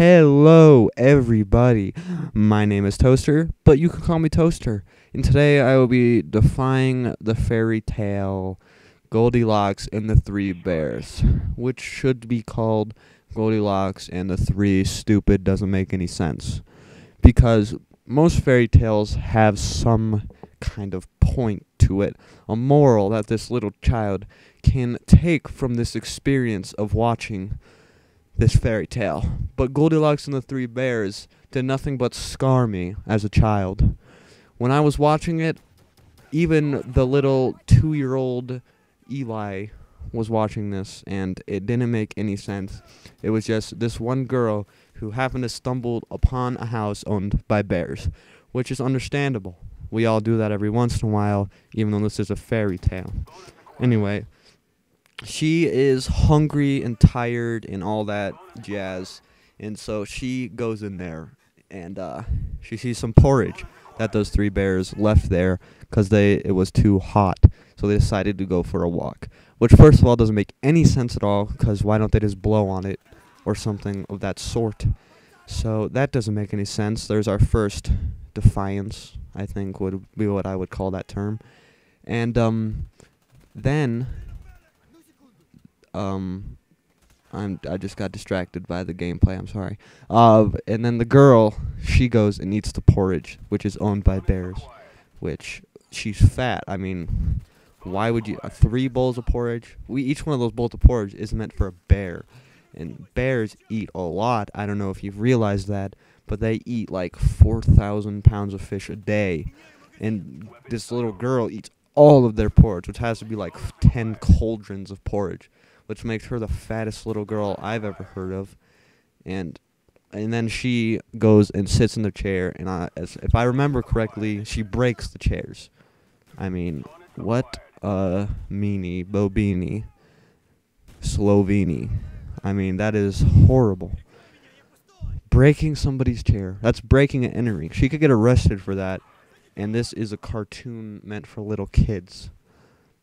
Hello, everybody. My name is Toaster, but you can call me Toaster. And today I will be defying the fairy tale Goldilocks and the Three Bears, which should be called Goldilocks and the Three Stupid Doesn't Make Any Sense. Because most fairy tales have some kind of point to it, a moral that this little child can take from this experience of watching this fairy tale. But Goldilocks and the Three Bears did nothing but scar me as a child. When I was watching it, even the little 2-year-old Eli was watching this, and it didn't make any sense. It was just this one girl who happened to stumble upon a house owned by bears, which is understandable. We all do that every once in a while, even though this is a fairy tale. Anyway, she is hungry and tired and all that jazz, and so she goes in there, and she sees some porridge that those three bears left there because it was too hot, so they decided to go for a walk, which first of all doesn't make any sense at all, because why don't they just blow on it or something of that sort? So that doesn't make any sense. There's our first defiance, I think would be what I would call that term. And then I just got distracted by the gameplay, I'm sorry. And then the girl, she goes and eats the porridge, which is owned by bears, which she's fat. I mean, why would you, 3 bowls of porridge? Each one of those bowls of porridge is meant for a bear, and bears eat a lot. I don't know if you've realized that, but they eat like 4,000 pounds of fish a day, and this little girl eats all of their porridge, which has to be like 10 cauldrons of porridge, which makes her the fattest little girl I've ever heard of. And then she goes and sits in the chair, and if I remember correctly, she breaks the chairs. I mean, what a meanie, bobini, Sloveni. I mean, that is horrible. Breaking somebody's chair. That's breaking and entering. She could get arrested for that. And this is a cartoon meant for little kids.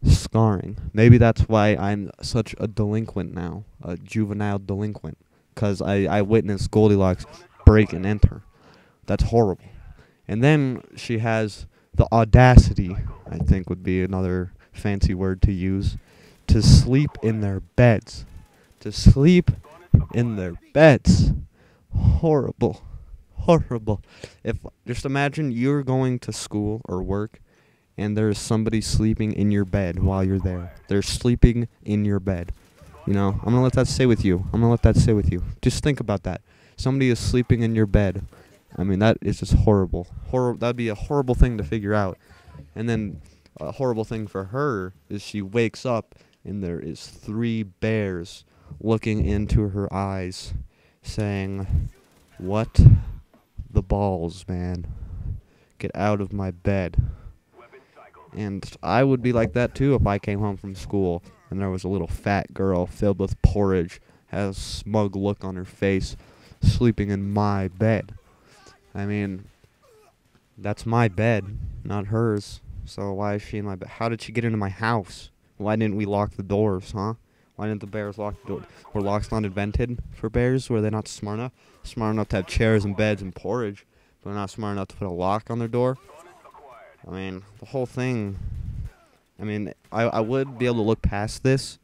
Scarring. Maybe that's why I'm such a delinquent now. A juvenile delinquent. Because I witnessed Goldilocks break and enter. That's horrible. And then she has the audacity, I think would be another fancy word to use, to sleep in their beds. To sleep in their beds. Horrible. Horrible. Just imagine you're going to school or work, and there's somebody sleeping in your bed while you're there. They're sleeping in your bed. You know, I'm going to let that stay with you. Just think about that. Somebody is sleeping in your bed. I mean, that is just horrible. That'd be a horrible thing to figure out. And then a horrible thing for her is she wakes up, and there is 3 bears looking into her eyes, saying, "What the balls, man? Get out of my bed." And I would be like that too if I came home from school and there was a little fat girl filled with porridge, had a smug look on her face, sleeping in my bed. I mean, that's my bed, not hers. So why is she in my bed? How did she get into my house? Why didn't we lock the doors, huh? Why didn't the bears lock the door? Were locks not invented for bears? Were they not smart enough? Smart enough to have chairs and beds and porridge, but not smart enough to put a lock on their door? I mean, the whole thing. I mean, I would be able to look past this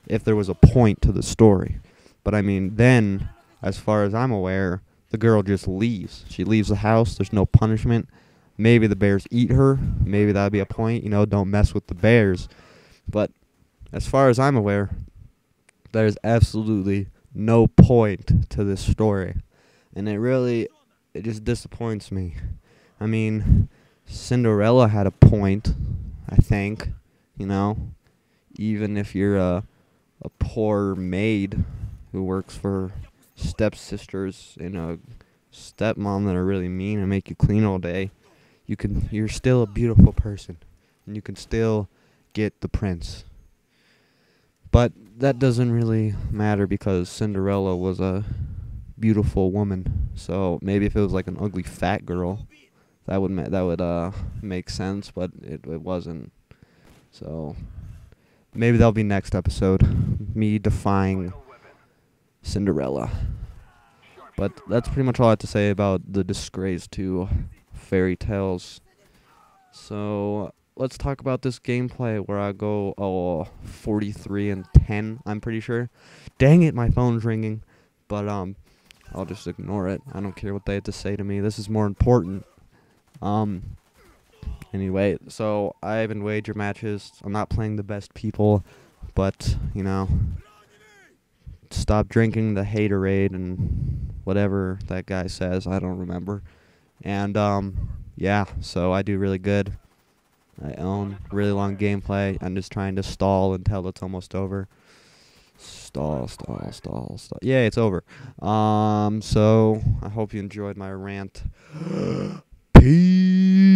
if there was a point to the story. But I mean, then, as far as I'm aware, the girl just leaves. She leaves the house. There's no punishment. Maybe the bears eat her. Maybe that would be a point. You know, don't mess with the bears. But as far as I'm aware, there's absolutely no point to this story. And it just disappoints me. I mean, Cinderella had a point, I think, you know. Even if you're a poor maid who works for stepsisters and a stepmom that are really mean and make you clean all day, you're still a beautiful person, and you can still get the prince. But that doesn't really matter because Cinderella was a beautiful woman. So maybe if it was like an ugly fat girl, that would make sense, but it wasn't. So maybe that'll be next episode. Me defying Cinderella. But that's pretty much all I have to say about the disgrace to fairy tales. So let's talk about this gameplay where I go 43-10. I'm pretty sure. Dang it, my phone's ringing. But I'll just ignore it. I don't care what they have to say to me. This is more important. Anyway, so I have in wager matches. I'm not playing the best people, but stop drinking the haterade and whatever that guy says. I don't remember. And yeah, so I do really good. I own really long gameplay. I'm just trying to stall until it's almost over. Stall. Yeah, it's over. So I hope you enjoyed my rant. Peace.